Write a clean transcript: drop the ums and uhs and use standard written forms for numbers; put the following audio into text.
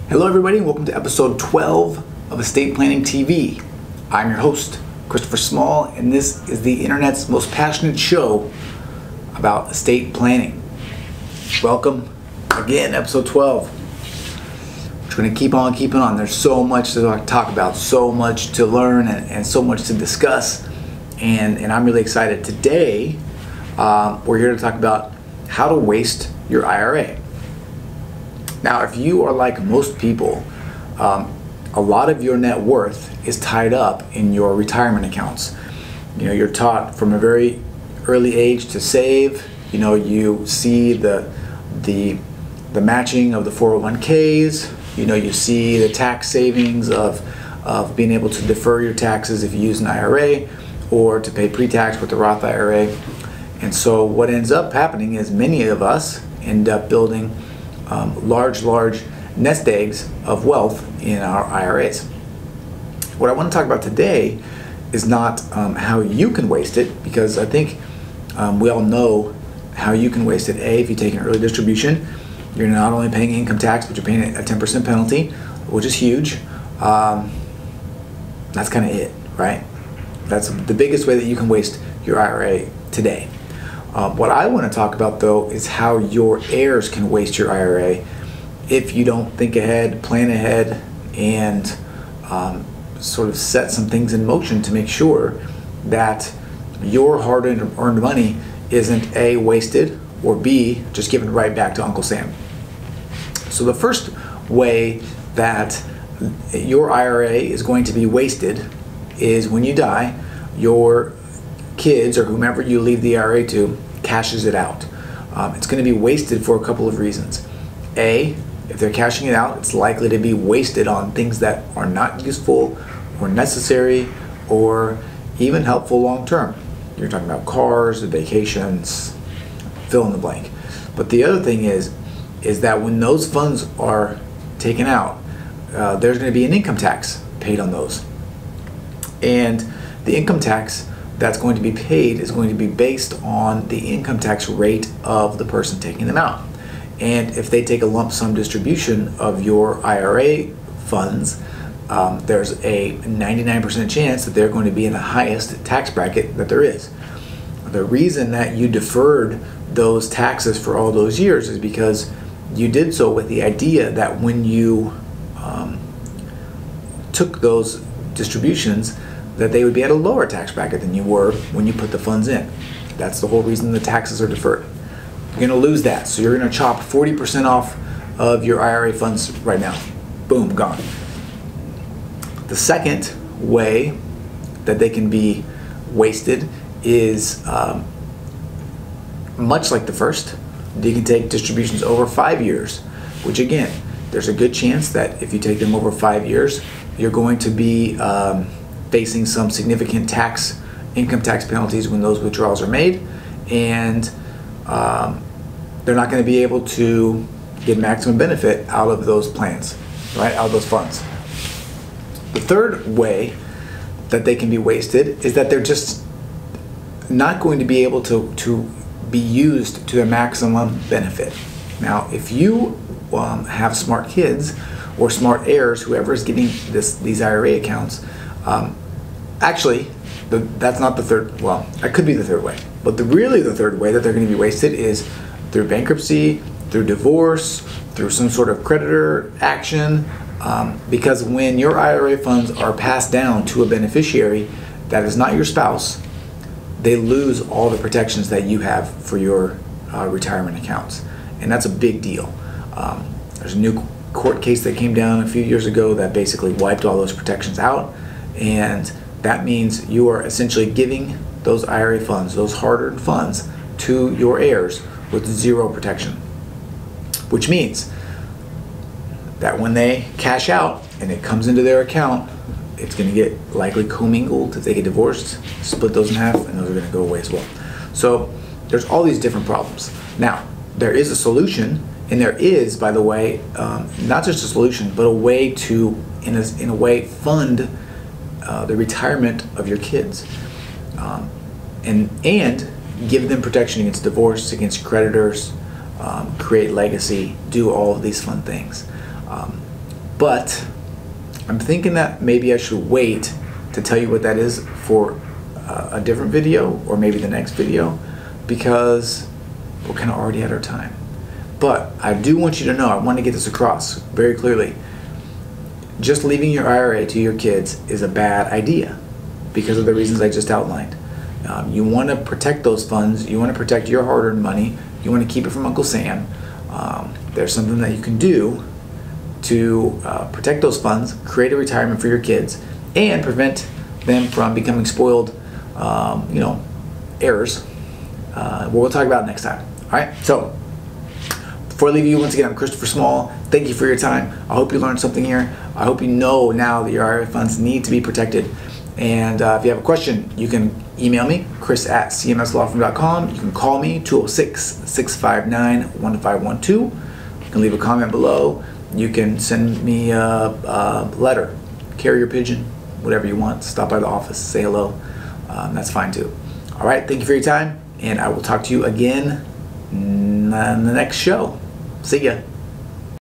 Hello everybody, welcome to episode 12 of Estate Planning TV. I'm your host, Christopher Small, and this is the internet's most passionate show about estate planning. Welcome again, episode 12. We're going to keep on keeping on. There's so much to talk about, so much to learn, and so much to discuss, and I'm really excited. Today, we're here to talk about how to waste your IRA. Now, if you are like most people, a lot of your net worth is tied up in your retirement accounts. You know, you're taught from a very early age to save. You know, you see the matching of the 401ks. You know, you see the tax savings of being able to defer your taxes if you use an IRA, or to pay pre-tax with the Roth IRA. And so what ends up happening is many of us end up building large nest eggs of wealth in our IRAs. What I want to talk about today is not how you can waste it, because I think we all know how you can waste it. If you take an early distribution, you're not only paying income tax, but you're paying a 10% penalty, which is huge. That's kind of it, right? That's the biggest way that you can waste your IRA today. What I want to talk about, though, is how your heirs can waste your IRA if you don't think ahead, plan ahead, and sort of set some things in motion to make sure that your hard-earned money isn't A, wasted, or B, just given right back to Uncle Sam. So the first way that your IRA is going to be wasted is when you die, your kids or whomever you leave the IRA to cashes it out. It's going to be wasted for a couple of reasons. A, if they're cashing it out, it's likely to be wasted on things that are not useful or necessary or even helpful long term. You're talking about cars, vacations, fill in the blank. But the other thing is that when those funds are taken out, there's going to be an income tax paid on those. And the income tax that's going to be paid is going to be based on the income tax rate of the person taking them out. And if they take a lump sum distribution of your IRA funds, there's a 99% chance that they're going to be in the highest tax bracket that there is. The reason that you deferred those taxes for all those years is because you did so with the idea that when you took those distributions, that they would be at a lower tax bracket than you were when you put the funds in. That's the whole reason the taxes are deferred. You're going to lose that, so you're going to chop 40% off of your IRA funds right now. Boom, gone. The second way that they can be wasted is much like the first. You can take distributions over 5 years, which again, there's a good chance that if you take them over 5 years, you're going to be facing some significant income tax penalties when those withdrawals are made, and they're not going to be able to get maximum benefit out of those plans, right? Out of those funds. The third way that they can be wasted is that they're just not going to be able to be used to their maximum benefit. Now, if you have smart kids or smart heirs, whoever is getting these IRA accounts, actually, that's not the third, well, that could be the third way. But really the third way that they're going to be wasted is through bankruptcy, through divorce, through some sort of creditor action, because when your IRA funds are passed down to a beneficiary that is not your spouse, they lose all the protections that you have for your retirement accounts. And that's a big deal. There's a new court case that came down a few years ago that basically wiped all those protections out, and that means you are essentially giving those IRA funds, those hard-earned funds, to your heirs with zero protection. Which means that when they cash out and it comes into their account, it's going to get likely commingled. If they get divorced, split those in half, and those are going to go away as well. So there's all these different problems. Now, there is a solution, and there is, by the way, not just a solution, but a way to, in a way, fund the retirement of your kids, and give them protection against divorce, against creditors, create legacy, do all of these fun things. But I'm thinking that maybe I should wait to tell you what that is for a different video, or maybe the next video, because we're kind of already at our time. But I do want you to know, I want to get this across very clearly. Just leaving your IRA to your kids is a bad idea because of the reasons I just outlined. You want to protect those funds. You want to protect your hard-earned money. You want to keep it from Uncle Sam. There's something that you can do to protect those funds, create a retirement for your kids, and prevent them from becoming spoiled, heirs. We'll talk about it next time. All right. So before I leave you, once again, I'm Christopher Small. Thank you for your time. I hope you learned something here. I hope you know now that your IRA funds need to be protected. And if you have a question, you can email me, chris@cmslawfirm.com. You can call me, 206-659-1512. You can leave a comment below. You can send me a letter, carrier pigeon, whatever you want. Stop by the office, say hello. That's fine too. All right, thank you for your time, and I will talk to you again on the next show. See ya.